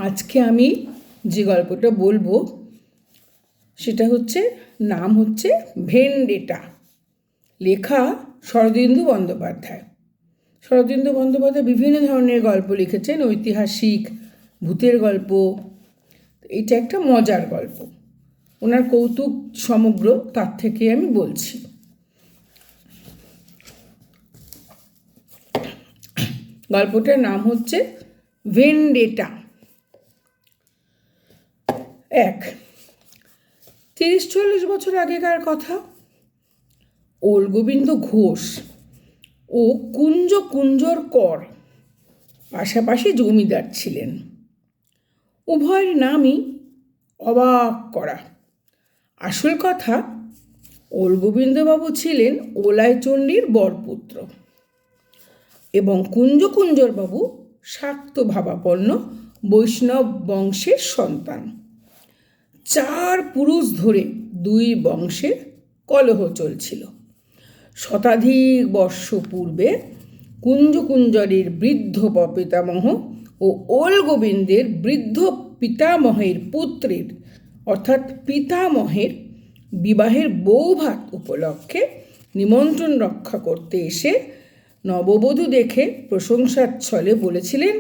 আজকে আমি যে গল্পটা বলবো সেটা নাম হচ্ছে ভেনডেটা। লেখা শরদিন্দু বন্দ্যোপাধ্যায়। শরদিন্দু বন্দ্যোপাধ্যায় বিভিন্ন ধরনের গল্প লিখেছেন, ঐতিহাসিক, ভূতের গল্প। এটা একটা মজার গল্প, ওনার কৌতুক সমগ্র, তার থেকে আমি বলছি। গল্পটার নাম হচ্ছে ভেনডেটা। 30-40 বছর আগেকার কথা। ওলগোবিন্দ ঘোষ ও কুঞ্জর কর পাশাপাশি জমিদার ছিলেন। উভয়ের নামই অবাক করা। আসল কথা, ওলগোবিন্দবাবু ছিলেন ওলাইচণ্ডীর বরপুত্র এবং কুঞ্জরবাবু শাক্তভাবাপন্ন বৈষ্ণব বংশের সন্তান। 4 পুরুষ ধরে 2 বংশের কলহ চলছিল। শতাধিক বর্ষ পূর্বে কুঞ্জরের বৃদ্ধ পিতামহ ও ওলগোবিন্দের বৃদ্ধ পিতামহের পুত্রের অর্থাৎ পিতামহের বিবাহের বৌভাত উপলক্ষে নিমন্ত্রণ রক্ষা করতে এসে নববধূ দেখে প্রশংসার ছলে বলেছিলেন,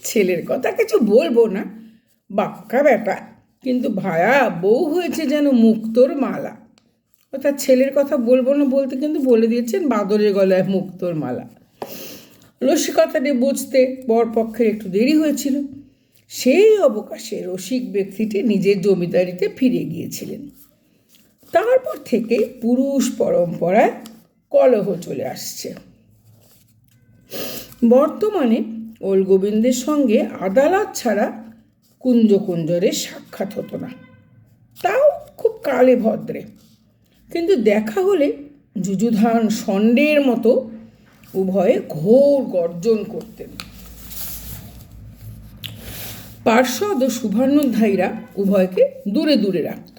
ছেলের কথা কিছু বলবো না, বাক্কা বেটা, কিন্তু ভায়া বউ হয়েছে যেন মুক্তোর মালা। অর্থাৎ ছেলের কথা বলবো না বলতে কিন্তু বলে দিয়েছেন বাদরের গলায় মুক্তোর মালা। রসিকতাটি বুঝতে বরপক্ষের একটু দেরি হয়েছিল। সেই অবকাশে রসিক ব্যক্তিটি নিজের জমিদারিতে ফিরে গিয়েছিলেন। তারপর থেকে পুরুষ পরম্পরায় কলহ চলে আসছে। বর্তমানে ওলগোবিন্দের সঙ্গে আদালত ছাড়া কুঞ্জরের সাক্ষাৎ হতো না, তাও খুব কালে ভদ্রে। কিন্তু দেখা হলে যুযুধান ষণ্ডের মতো উভয়ে ঘোর গর্জন করতেন। পার্শ্বদ ও শুভান্নধ্যায়ীরা উভয়কে দূরে দূরে রাখত।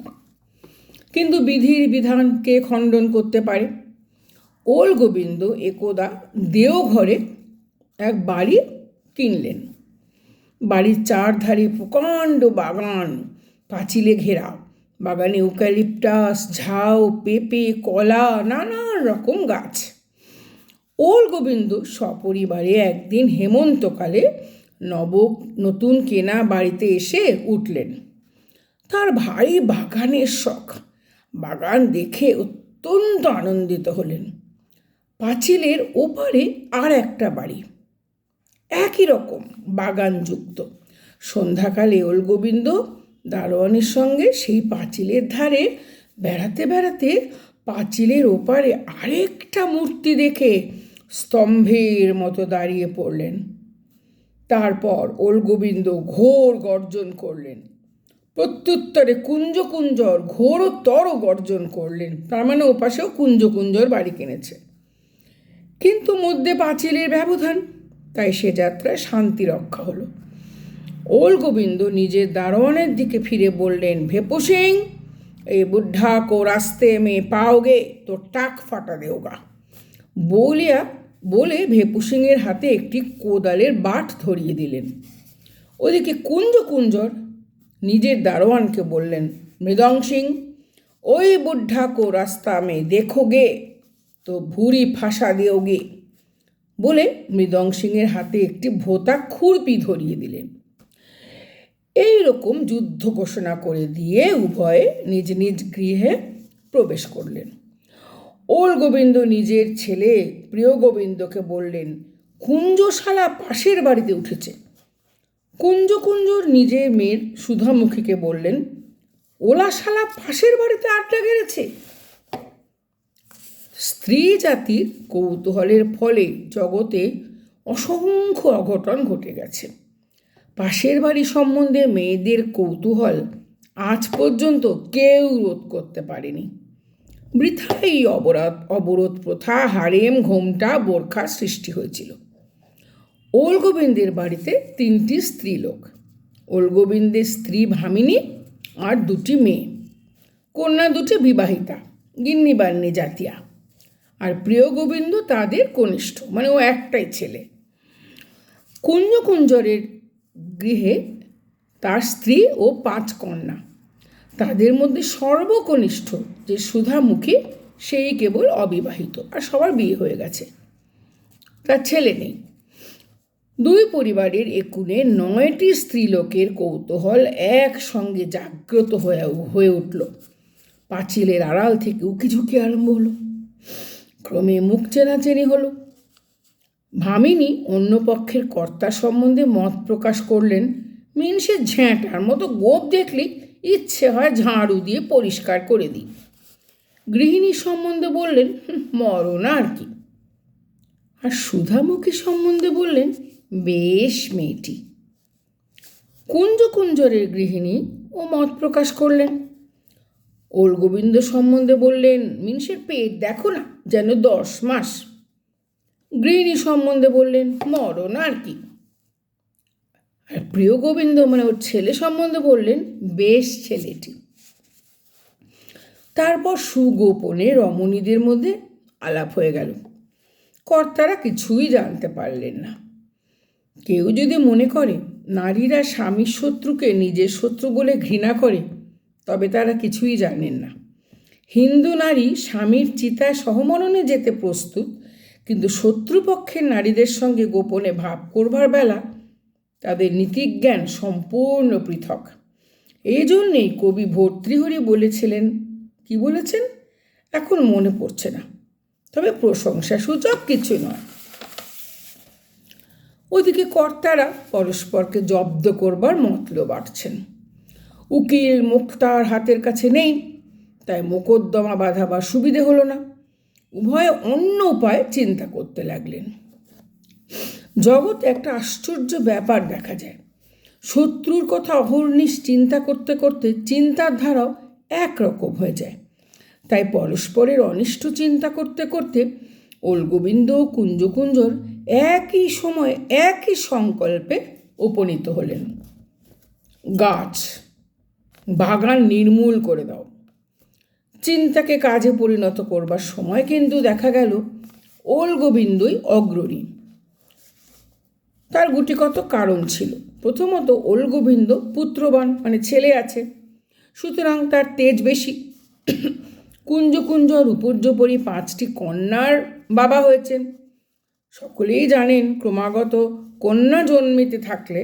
কিন্তু বিধির বিধান কে খণ্ডন করতে পারে? ওলগোবিন্দ একদা দেওঘরে এক বাড়ি কিনলেন। বাড়ির 4 ধারে প্রকাণ্ড বাগান, পাঁচিলে ঘেরা। বাগানে ইউক্যালিপটাস, ঝাউ, পেঁপে, কলা, নানান রকম গাছ। ওলগোবিন্দ সপরিবারে একদিন হেমন্তকালে নতুন কেনা বাড়িতে এসে উঠলেন। তার ভারী বাগানের শখ। বাগান দেখে অত্যন্ত আনন্দিত হলেন। পাঁচিলের ওপারে আর একটা বাড়ি, একই রকম বাগানযুক্ত। সন্ধ্যাকালে ওলগোবিন্দ দারোয়ানের সঙ্গে সেই পাঁচিলের ধারে বেড়াতে বেড়াতে পাঁচিলের ওপারে আরেকটা মূর্তি দেখে স্তম্ভের মতো দাঁড়িয়ে পড়লেন। তারপর ওলগোবিন্দ ঘোর গর্জন করলেন। প্রত্যুত্তরে কুঞ্জর ঘোরতর গর্জন করলেন। তার মানে ওপাশেও কুঞ্জর বাড়ি কিনেছে, কিন্তু মধ্যে পাঁচিলের ব্যবধান, তাই সে যাত্রায় শান্তি রক্ষা হলো। ওলগোবিন্দ নিজের দারোয়ানের দিকে ফিরে বললেন, ভেপু সিং, এই বুদ্ধা কো রাস্তে মে পাওগে তো টাক ফাটা দেওগা। বলে ভেপু সিংয়ের হাতে একটি কোদালের বাট ধরিয়ে দিলেন। ওদিকে কুঞ্জর নিজের দারোয়ানকে বললেন, মৃদং সিং, ওই বুদ্ধা কো রাস্তা মে দেখোগে তো ভুরি ফাঁসা দেওগে। বলে মৃদং সিংয়ের হাতে একটি ভোঁতা খুরপি ধরিয়ে দিলেন। এই রকম যুদ্ধ ঘোষণা করে দিয়ে উভয়ে নিজ নিজ গৃহে প্রবেশ করলেন। ওলগোবিন্দ নিজের ছেলে প্রিয়গোবিন্দকে বললেন, কুঞ্জশালা পাশের বাড়িতে উঠেছে। কুঞ্জর নিজের মেয়ের সুধামুখীকে বললেন, ওলাশালা পাশের বাড়িতে আড্ডা গেড়েছে। স্ত্রী জাতির কৌতূহলের ফলে জগতে অসংখ্য অঘটন ঘটে গেছে। পাশের বাড়ি সম্বন্ধে মেয়েদের কৌতূহল আজ পর্যন্ত কেউ রোধ করতে পারেনি। বৃথাই অবরোধ প্রথা, হারেম, ঘোমটা, বোরখার সৃষ্টি হয়েছিল। ওলগোবিন্দের বাড়িতে 3টি স্ত্রীলোক। ওলগোবিন্দের স্ত্রী ভামিনী আর 2টি মেয়ে। কন্যা 2টি বিবাহিতা, গিন্নিবান্নি জাতিয়া। আর প্রিয়গোবিন্দ তাদের কনিষ্ঠ, মানে ও একটাই ছেলে। কুঞ্জরের গৃহে তার স্ত্রী ও 5 কন্যা। তাদের মধ্যে সর্বকনিষ্ঠ যে সুধামুখী, সেই কেবল অবিবাহিত, আর সবার বিয়ে হয়ে গেছে, তার ছেলে নেই। দুই পরিবারের একুনে 9টি স্ত্রীলোকের কৌতূহল একসঙ্গে জাগ্রত হয়ে উঠল। পাঁচিলের আড়াল থেকে উকিঝুঁকি আরম্ভ হলো। ক্রমে মুখ চেনাচেনি হলো। ভামিনী অন্য পক্ষের কর্তা সম্বন্ধে মত প্রকাশ করলেন, মিনসে ঝ্যাঁটার মতো গোপ দেখলেই ইচ্ছে হয় ঝাড়ু দিয়ে পরিষ্কার করে দিই। গৃহিণী সম্বন্ধে বললেন, মরণ আর কি। আর সুধামুখী সম্বন্ধে বললেন, বেশ মেয়েটি। কুঞ্জরের গৃহিণী ও মত প্রকাশ করলেন। ওলগোবিন্দ সম্বন্ধে বললেন, মিনসের পেট দেখো না, যেন 10 মাস। গৃহিণী সম্বন্ধে বললেন, মরণ আর কি। আর প্রিয় গোবিন্দ মানে ওর ছেলে সম্বন্ধে বললেন, বেশ ছেলেটি। তারপর সুগোপনে রমণীদের মধ্যে আলাপ হয়ে গেল। কর্তারা কিছুই জানতে পারলেন না। কেউ যদি মনে করে নারীরা স্বামীর শত্রুকে নিজের শত্রু বলে ঘৃণা করে, তবে তারা কিছুই জানেন না। হিন্দু নারী স্বামীর চিতায় সহমরণে যেতে প্রস্তুত, কিন্তু শত্রুপক্ষের নারীদের সঙ্গে গোপনে ভাব করবার বেলা তাদের নীতিজ্ঞান সম্পূর্ণ পৃথক। এই জন্যেই কবি ভর্তৃহরি বলেছিলেন, কি বলেছেন এখন মনে পড়ছে না, তবে প্রশংসা সূচক কিছু নয়। ওদিকে কর্তারা পরস্পরকে জব্দ করবার মতলব বাড়ছেন। উকিল মুক্তার হাতের কাছে নেই, তাই মোকদ্দমা বাঁধাবার সুবিধে হলো না। উভয়ে অন্য উপায় চিন্তা করতে লাগলেন। জগৎ একটা আশ্চর্য ব্যাপার দেখা যায়। শত্রুর কথা অহর্নিশ চিন্তা করতে করতে চিন্তার ধারাও একরকম হয়ে যায়। তাই পরস্পরের অনিষ্ট চিন্তা করতে করতে ওলগোবিন্দ ও কুঞ্জর একই সময়ে একই সংকল্পে উপনীত হলেন, গাছ বাগান নির্মূল করে দাও। চিন্তাকে কাজে পরিণত করবার সময় কিন্তু দেখা গেল ওলগোবিন্দই অগ্রণী। তার গুটিকত কারণ ছিল। প্রথমত, ওলগোবিন্দ পুত্রবান, মানে ছেলে আছে, সুতরাং তার তেজ বেশি। কুঞ্জর উপর্যুপরি 5টি কন্যার বাবা হয়েছেন। সকলেই জানেন ক্রমাগত কন্যা জন্মিতে থাকলে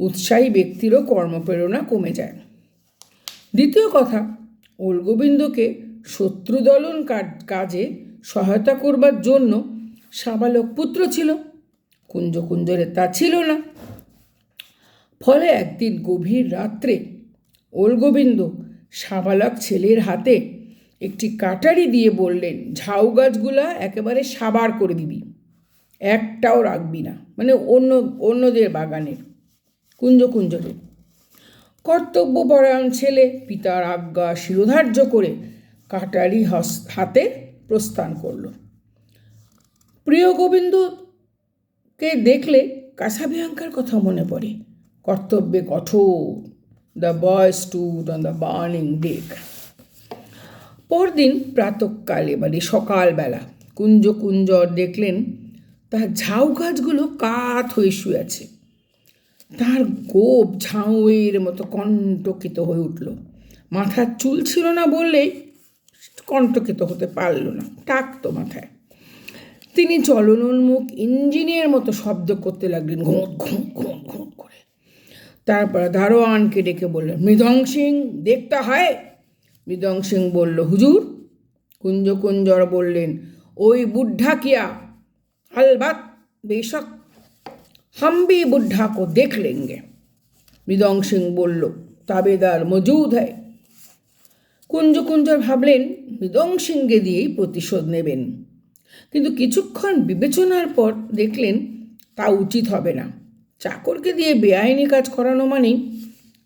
উৎসাহী ব্যক্তিরও কর্মপ্রেরণা কমে যায়। দ্বিতীয় কথা, ওলগোবিন্দকে শত্রুদলন কাজে সহায়তা করবার জন্য সাবালক পুত্র ছিল, কুঞ্জরের তা ছিল না। ফলে একদিন গভীর রাত্রে ওলগোবিন্দ সাবালক ছেলের হাতে একটি কাটারি দিয়ে বললেন, ঝাউ গাছগুলা একেবারে সাবার করে দিবি, একটাও রাখবি না, মানে অন্যদের বাগানের, কুঞ্জরের। কর্তব্যপরায়ণ ছেলে পিতার আজ্ঞা শিরোধার্য করে কাটারি হাতে প্রস্থান করল। প্রিয় গোবিন্দকে দেখলে কাসাবিয়াঙ্কার কথা মনে পড়ে। কর্তব্যে কঠোর, the boy stood on the burning deck. পরদিন প্রাতঃকালে, মানে সকালবেলা, কুঞ্জর দেখলেন তার ঝাউ গাছগুলো কাত হয়ে শুয়ে আছে। তার গোপ ঝাউয়ের মতো কণ্টকিত হয়ে উঠল। মাথার চুল ছিল না বললেই কণ্টকিত হতে পারল না, টাকতো মাথায়। তিনি চলনোন্মুখ ইঞ্জিনের মতো শব্দ করতে লাগলেন, ঘুঁত ঘুঁত ঘুঁত ঘুঁত করে। তারপর দারোয়ানকে ডেকে বললেন, মৃদং সিং দেখতে হয়। মৃদং সিং বলল, হুজুর। কুঞ্জর বললেন, ওই বুদ্ধা কিয়া? अलबत बेशक हम भी बुढ़ा को देख लेंगे। মৃদং সিং বলল, তাবেদার মজুদ है। কুঞ্জর ভাবলেন মৃদং সিংকে দিয়েই প্রতিশোধ নেবেন, কিন্তু কিছুক্ষণ বিবেচনার পর দেখলেন তা উচিত হবে না। চাকরকে দিয়ে বেআইনি কাজ করানো মানেই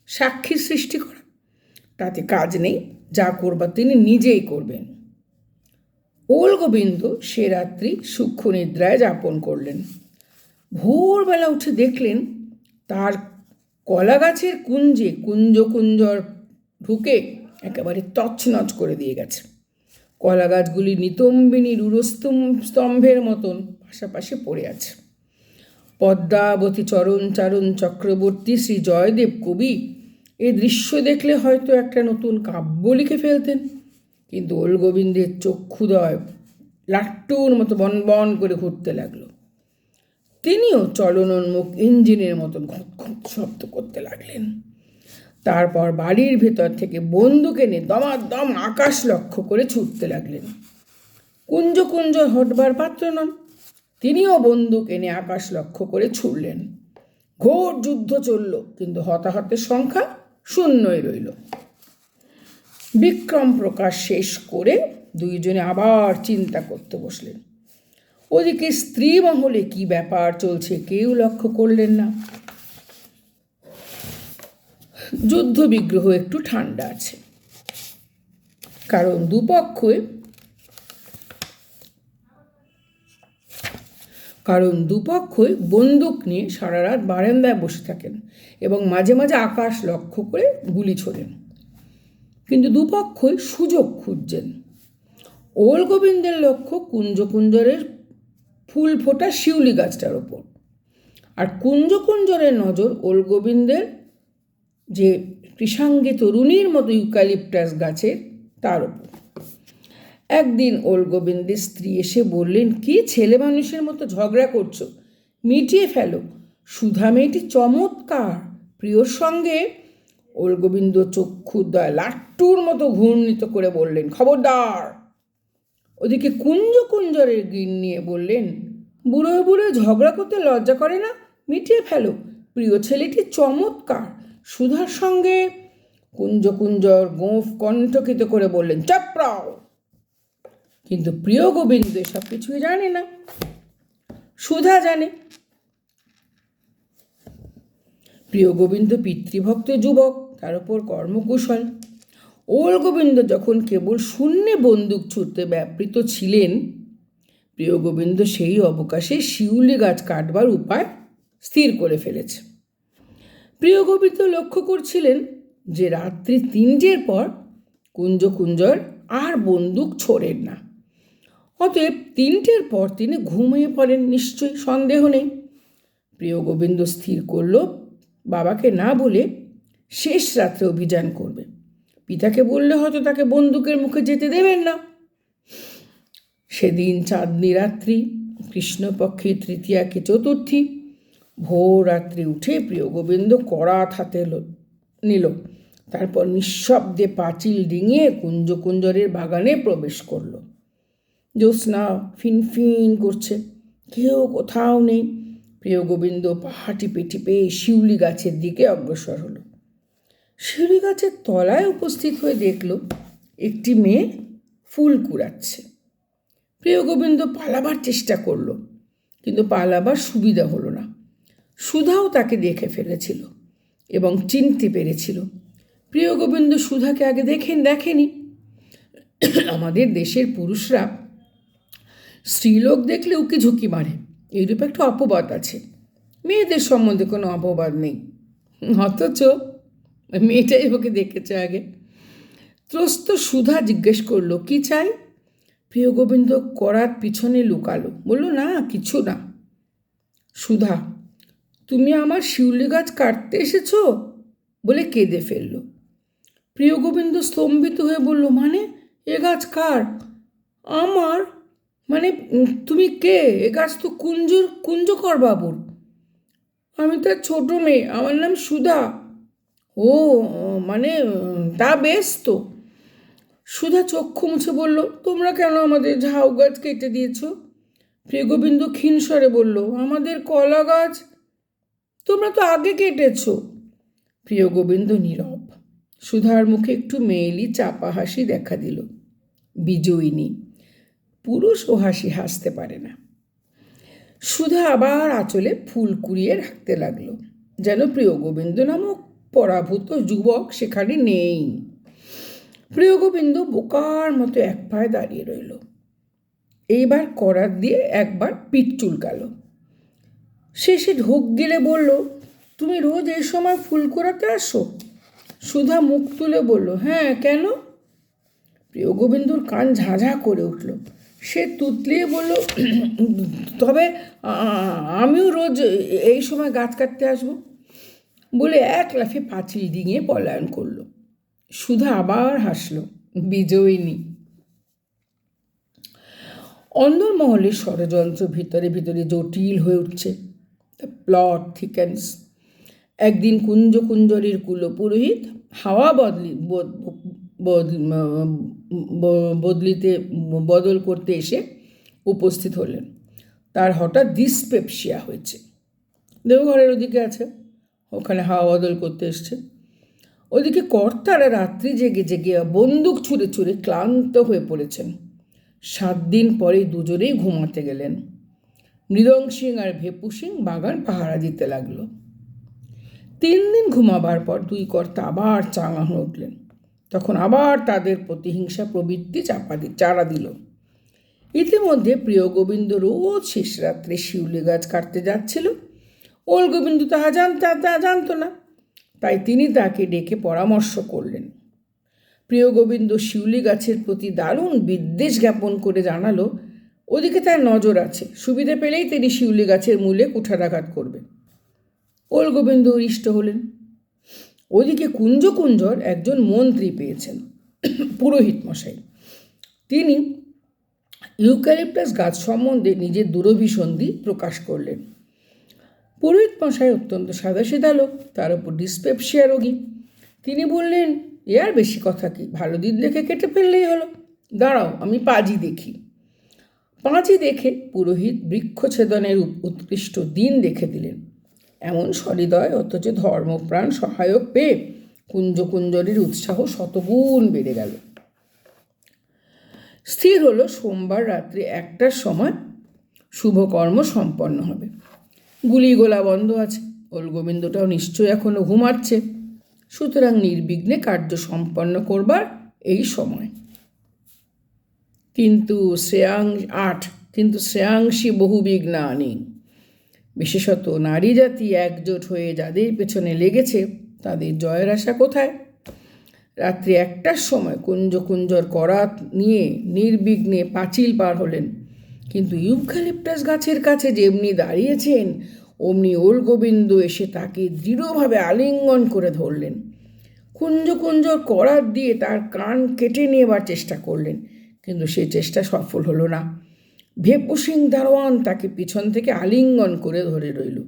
সাক্ষী সৃষ্টি করা, তাতে কাজ নেই। যা করবার তিনি নিজেই করবেন। ওলগোবিন্দ সে রাত্রি সূক্ষ্ম নিদ্রায় যাপন করলেন। ভোরবেলা উঠে দেখলেন তার কলা গাছের কুঞ্জে কুঞ্জর ঢুকে একেবারে তছনছ করে দিয়ে গেছে। কলা গাছগুলি নিতম্বিনী রুরস্তম্ভের মতন পাশাপাশি পড়ে আছে। পদ্মাবতী চরণ চারণ চক্রবর্তী শ্রী জয়দেব কবি এই দৃশ্য দেখলে হয়তো একটা নতুন কাব্য লিখে ফেলতেন, কিন্তু ওলগোবিন্দের চক্ষুদয় লাট্টুর মতো বনবন করে ঘুরতে লাগলো। তিনিও চলনোন্মুখ ইঞ্জিনের মতন ঘুঁত ঘুঁত শব্দ করতে লাগলেন। তারপর বাড়ির ভেতর থেকে বন্দুক এনে দমাদম আকাশ লক্ষ্য করে ছুটতে লাগলেন। কুঞ্জ কুঞ্জ হটবার পাত্র নন, তিনিও বন্দুক এনে আকাশ লক্ষ্য করে ছুড়লেন। ঘোর যুদ্ধ চলল, কিন্তু হতাহতের সংখ্যা শূন্যই রইল। বিক্রম প্রকাশ শেষ করে দুইজনে আবার চিন্তা করতে বসলেন। ওদিকে স্ত্রী মহলে কি ব্যাপার চলছে কেউ লক্ষ্য করলেন না। যুদ্ধ বিগ্রহ একটু ঠান্ডা আছে, কারণ দুপক্ষই বন্দুক নিয়ে সারা রাত বারান্দায় বসে থাকেন এবং মাঝে মাঝে আকাশ লক্ষ্য করে গুলি ছোড়েন, কিন্তু দুপক্ষই সুযোগ খুঁজছেন। ওলগোবিন্দের লক্ষ্য কুঞ্জকুঞ্জরের ফুল ফোটা শিউলি গাছটার ওপর, আর কুঞ্জকুঞ্জরের নজর ওলগোবিন্দের যে কৃষাঙ্গী তরুণীর মতো ইউক্যালিপটাস গাছের তার ওপর। একদিন ওলগোবিন্দের স্ত্রী এসে বললেন, কি ছেলে মানুষের মতো ঝগড়া করছো, মিটিয়ে ফেলো, সুধা মেয়েটি চমৎকার, প্রিয়র সঙ্গে। ওলগোবিন্দ চক্ষুদ্বয় লাট্টুর মতো ঘূর্ণিত করে বললেন, খবরদার। ওদিকে কুঞ্জকুঞ্জরের গিন্নি বললেন, বুড়োয় বুড়োয় ঝগড়া করতে লজ্জা করে না, মিটিয়ে ফেলো, প্রিয় ছেলেটি চমৎকার, সুধার সঙ্গে। কুঞ্জকুঞ্জর গোঁফ কণ্ঠকিত করে বললেন, চাপড়াও। কিন্তু প্রিয় গোবিন্দ এসব কিছুই জানে না, সুধা জানে। প্রিয় গোবিন্দ পিতৃভক্ত যুবক, তার উপর কর্মকুশল। ওলগোবিন্দ যখন কেবল শূন্যে বন্দুক ছুটতে ব্যাপৃত ছিলেন, প্রিয় গোবিন্দ সেই অবকাশে শিউলি গাছ কাটবার উপায় স্থির করে ফেলেছে। প্রিয় গোবিন্দ লক্ষ্য করছিলেন যে রাত্রি 3টের পর কুঞ্জকুঞ্জর আর বন্দুক ছোড়েন না। অতএব 3টের পর তিনি ঘুমিয়ে পড়েন নিশ্চয়ই, সন্দেহ নেই। প্রিয় গোবিন্দ স্থির করল বাবাকে না বলে শেষ রাত্রে অভিযান করবে। পিতাকে বললে হয়তো তাকে বন্দুকের মুখে যেতে দেবেন না। সেদিন চাঁদনি রাত্রি, কৃষ্ণপক্ষে তৃতীয়াকে চতুর্থী। ভোর রাত্রি উঠে প্রিয় গোবিন্দ করাত হাতে নিল, তারপর নিঃশব্দে পাঁচিল ডিঙিয়ে কুঞ্জকুঞ্জরের বাগানে প্রবেশ করল। জ্যোৎস্না ফিনফিন করছে, কেউ কোথাও নেই। প্রিয় গোবিন্দ পাহা টিপে টিপে শিউলি গাছের দিকে অগ্রসর হলো। শিউলি গাছের তলায় উপস্থিত হয়ে দেখল একটি মেয়ে ফুল কুড়াচ্ছে। প্রিয় গোবিন্দ পালাবার চেষ্টা করল, কিন্তু পালাবার সুবিধা হলো না। সুধাও তাকে দেখে ফেলেছিল এবং চিনতে পেরেছিল। প্রিয় গোবিন্দ সুধাকে আগে দেখেনি। আমাদের দেশের পুরুষরা স্ত্রীলোক দেখলে উকি ঝুঁকি মারে, এইরূপ একটা অপবাদ আছে। মেয়েদের সম্বন্ধে কোনো অপবাদ নেই, অথচ মেয়েটাই ওকে দেখেছে আগে। ত্রস্ত সুধা জিজ্ঞেস করলো, কি চাই? প্রিয় গোবিন্দ করাত পিছনে লুকালো, বলল, না কিছু না। সুধা, তুমি আমার শিউলি গাছ কাটতে এসেছো বলে কেঁদে ফেলল। প্রিয় গোবিন্দ স্তম্ভিত হয়ে বলল, মানে এ গাছ কার? আমার? মানে তুমি কে? এ গাছ তো কুঞ্জকর বাবুর। আমি তার ছোট মেয়ে, আমার নাম সুধা। ও মানে তা বেশ তো। সুধা চক্ষু মুছে বলল, তোমরা কেন আমাদের ঝাউ গাছ কেটে দিয়েছ? প্রিয় গোবিন্দ ক্ষীণ স্বরে বলল, আমাদের কলা গাছ তোমরা তো আগে কেটেছ। প্রিয় গোবিন্দ নীরব। সুধার মুখে একটু মেয়েলি চাপা হাসি দেখা দিল। বিজয়িনী, পুরুষ ও হাসতে পারে না। সুধা আবার আঁচলে ফুল কুড়িয়ে রাখতে লাগলো, যেন প্রিয় গোবিন্দ নামক পরাভূত যুবক সেখানে নেই। প্রিয় গোবিন্দ বোকার মতো এক পায়ে দাঁড়িয়ে রইল। এইবার করাত দিয়ে একবার পিঠ চুলকালো। শেষে ঢোক গিলে বলল, তুমি রোজ এই সময় ফুল কুড়াতে আসো? সুধা মুখ তুলে বলল, হ্যাঁ, কেন? প্রিয় গোবিন্দর কান ঝাঁঝা করে উঠল। সে তুতলিয়ে বলল, তবে আমিও রোজ এই সময় গাছ কাটতে আসবো, বলে এক লাফে পাঁচিল ডিঙিয়ে পলায়ন করল। সুধা আবার হাসল, বিজয়িনী। অন্দরমহলের ষড়যন্ত্র ভিতরে ভিতরে জটিল হয়ে উঠছে। The plot thickens. একদিন কুঞ্জরের কুলপুরোহিত হাওয়া বদল করতে এসে উপস্থিত হলেন। তার হঠাৎ ডিসপেপসিয়া হয়েছে। দেবঘরের ওদিকে আছে, ওখানে হাওয়া বদল করতে এসছে। ওদিকে কর্তারা রাত্রি জেগে জেগে বন্দুক ছুঁড়ে ছুঁড়ে ক্লান্ত হয়ে পড়েছেন। 7 দিন পরে দুজনেই ঘুমাতে গেলেন। মৃদং সিং আর ভেপু সিং বাগান পাহারা দিতে লাগলো। 3 দিন ঘুমাবার পর 2 কর্তা আবার চাঙা হয়ে উঠলেন। তখন আবার তাদের প্রতিহিংসা প্রবৃত্তি চারা দিল। ইতিমধ্যে প্রিয় গোবিন্দ রোজ শেষ রাত্রে শিউলি গাছ কাটতে যাচ্ছিল। ওল গোবিন্দ তাহা জানত না, তাই তিনি তাকে ডেকে পরামর্শ করলেন। প্রিয় গোবিন্দ শিউলি গাছের প্রতি দারুণ বিদ্বেষ জ্ঞাপন করে জানালো, ওদিকে তার নজর আছে, সুবিধে পেলেই তিনি শিউলি গাছের মূলে কুঠারাঘাত করবে। ওল গোবিন্দ ইষ্ট হলেন। ওদিকে কুঞ্জর একজন মন্ত্রী পেয়েছেন, পুরোহিত মশাই। তিনি ইউক্যালিপটাস গাছ সম্বন্ধে নিজের দুরভিসন্ধি প্রকাশ করলেন। পুরোহিত মশাই অত্যন্ত সাদাসিধা লোক, তার উপর ডিসপেপসিয়া রোগী। তিনি বললেন, এ আর বেশি কথা কি, ভালো দিন দেখে কেটে ফেললেই হলো। দাঁড়াও, আমি পাঁজি দেখি। পাঁজি দেখে পুরোহিত বৃক্ষছেদনের উৎকৃষ্ট দিন দেখে দিলেন। এমন সহৃদয় অথচ ধর্মপ্রাণ সহায়ক পেয়ে কুঞ্জরের উৎসাহ শতগুণ বেড়ে গেল। স্থির হলো সোমবার রাত্রে 1টার সময় শুভকর্ম সম্পন্ন হবে। গুলি গোলা বন্ধ আছে, ওল গোবিন্দটাও নিশ্চয় এখনো ঘুমাচ্ছে, সুতরাং নির্বিঘ্নে কার্য সম্পন্ন করবার এই সময়। কিন্তু শ্রেয়াংসী বহু বিঘ্নানি। বিশেষত নারী জাতি একজোট হয়ে যাদের পেছনে লেগেছে, তাদের জয়ের আশা কোথায়? রাত্রি 1টার সময় কুঞ্জর করাত নিয়ে নির্বিঘ্নে পাঁচিল পার হলেন। কিন্তু ইউক্যালিপটাস গাছের কাছে যেমনি দাঁড়িয়েছেন, অমনি ওল গোবিন্দ এসে তাকে দৃঢ়ভাবে আলিঙ্গন করে ধরলেন। কুঞ্জর করাত দিয়ে তার কান কেটে নেবার চেষ্টা করলেন, কিন্তু সেই চেষ্টা সফল হলো না। ভেপু সিং দারোয়ান তাকে পিছন থেকে আলিঙ্গন করে ধরে রইল।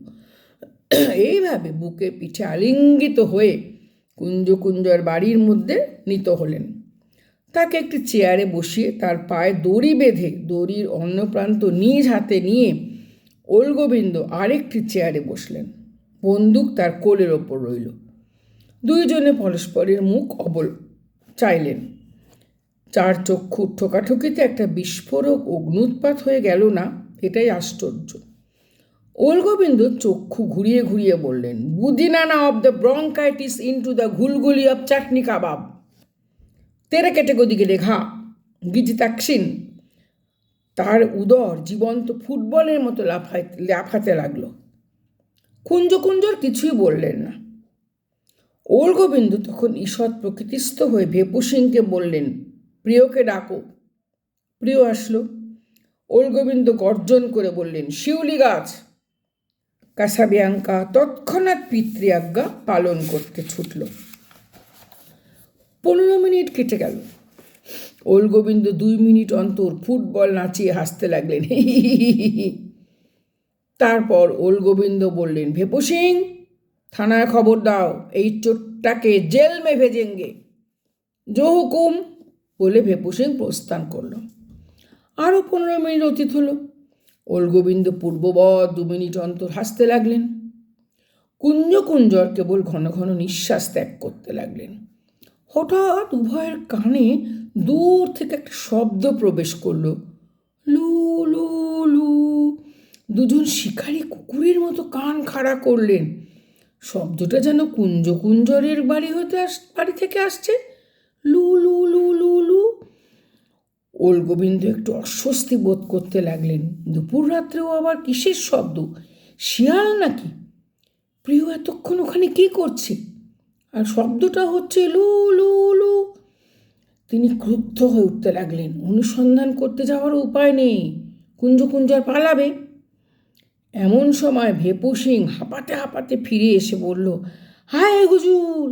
এইভাবে বুকে পিঠে আলিঙ্গিত হয়ে কুঞ্জর বাড়ির মধ্যে নীত হলেন। তাকে একটি চেয়ারে বসিয়ে তার পায়ে দড়ি বেঁধে দড়ির অন্য প্রান্ত নিজ হাতে নিয়ে ওল গোবিন্দ আরেকটি চেয়ারে বসলেন। বন্দুক তার কোলের ওপর রইল। দুইজনে পরস্পরের মুখ চাইলেন। 4 চক্ষুর ঠোকাঠুকিতে একটা বিস্ফোরক অগ্নুৎপাত হয়ে গেল না, এটাই আশ্চর্য। ওল গোবিন্দ চক্ষু ঘুরিয়ে ঘুরিয়ে বললেন, বুদিনানা of the bronchitis into the ঘুলগুলি অব চাটনি কাবাব, তেরে কেটে গদিকে রেখা গিজিতাক্ষিন। তার উদর জীবন্ত ফুটবলের মতো লাফাতে লাগলো। কুঞ্জর কিছুই বললেন না। ওল গোবিন্দ তখন ঈষৎ প্রকৃতিস্থ হয়ে ভেপু সিংকে বললেন, প্রিয়কে ডাকো। প্রিয় আসলো। ওল গোবিন্দ গর্জন করে বললেন, শিউলি গাছ। কাসাবিয়াঙ্কা তৎক্ষণাৎ পিতৃ আজ্ঞা পালন করতে ছুটল। 15 মিনিট কেটে গেল। ওল গোবিন্দ 2 মিনিট অন্তর ফুটবল নাচিয়ে হাসতে লাগলেন। তারপর ওল গোবিন্দ বললেন, ভেপু সিং, থানায় খবর দাও, এই চোরটাকে জেল মে ভেজেঙ্গে। জো হুকুম, বলে ভেপু সিং প্রস্থান করল। আরও 15 মিনিট অতীত হলো। ওল গোবিন্দ পূর্ববৎ 2 মিনিট অন্তর হাসতে লাগলেন। কুঞ্জর কেবল ঘন ঘন নিঃশ্বাস ত্যাগ করতে লাগলেন। হঠাৎ উভয়ের কানে দূর থেকে একটা শব্দ প্রবেশ করলো, লু লু লু। দুজন শিকারী কুকুরের মতো কান খাড়া করলেন। শব্দটা যেন কুঞ্জরের বাড়ি থেকে আসছে। লু লু লু লু লু। ওল গোবিন্দ একটু অস্বস্তি বোধ করতে লাগলেন। দুপুর রাত্রেও আবার কিসের শব্দ? শিয়াল নাকি? প্রিয় এতক্ষণ ওখানে কি করছে? আর শব্দটা হচ্ছে লু লু লু। তিনি ক্রুদ্ধ হয়ে উঠতে লাগলেন। অনুসন্ধান করতে যাওয়ার উপায় নেই, কুঞ্জ কুঞ্জর পালাবে। এমন সময় ভেপু সিং হাঁপাতে হাঁপাতে ফিরে এসে বলল, হায় হুজুর,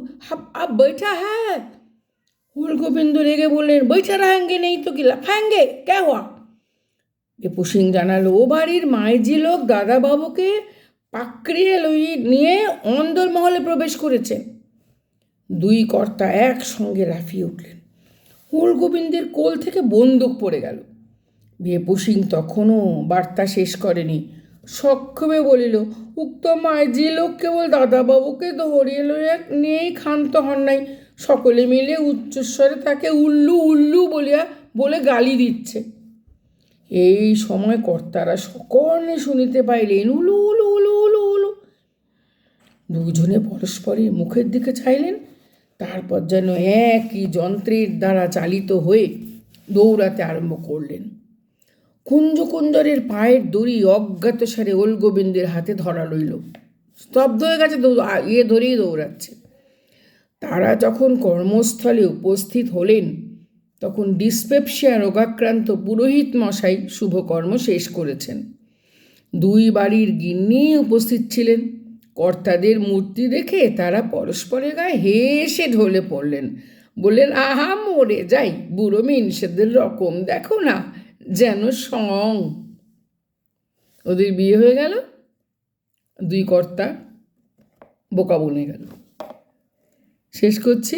আপ বৈঠা হ্যাঁ। গোবিন্দ রেগে বললেন, বৈঠা रहेंगे नहीं तो কি লাফাएंगे, क्या हुआ? ভেপু সিং জানালো, ও বাড়ির মাইজি লোক দাদাবাবুকে পাকড়িয়ে নিয়ে অন্দরমহলে প্রবেশ করেছে। দুই কর্তা একসঙ্গে লাফিয়ে উঠলেন। গোবিন্দের কোল থেকে বন্দুক পড়ে গেল। ভেপু সিং তখনও বার্তা শেষ করেনি, সক্ষমে বলিল, উক্ত মাইজি লোক কেবল দাদাবাবুকে ধরিয়ে লইয়া নিয়েই ক্ষান্ত হন নাই, সকলে মিলে উচ্চস্বরে তাকে উল্লু উল্লু বলে গালি দিচ্ছে। এই সময় কর্তারা সকলে শুনিতে পাইলেন উলু উলু উলু উলু উলু। দুজনে পরস্পরের মুখের দিকে চাইলেন, তারপর যেন একই যন্ত্রের দ্বারা চালিত হয়ে দৌড়াতে আরম্ভ করলেন। কুঞ্জ কুঞ্জরের পায়ের দড়ি অজ্ঞাতসারে গোবিন্দের হাতে ধরা রইল। স্তব্ধ হয়ে গেছে, ধরেই দৌড়াচ্ছে। তারা যখন কর্মস্থলে উপস্থিত হলেন, তখন ডিসপেপসিয়া রোগাক্রান্ত পুরোহিত মশাই শুভকর্ম শেষ করেছেন। দুই বাড়ির গিন্নি উপস্থিত ছিলেন। কর্তাদের মূর্তি দেখে তারা পরস্পরের গায়ে হেসে ঢলে পড়লেন। বললেন, আহা মরে যাই, বুড়ো মিনসেদের রকম দেখো না, যেন সং। ওদের বিয়ে হয়ে গেল, দুই কর্তা বোকা বনে গেল। শেষ করছি।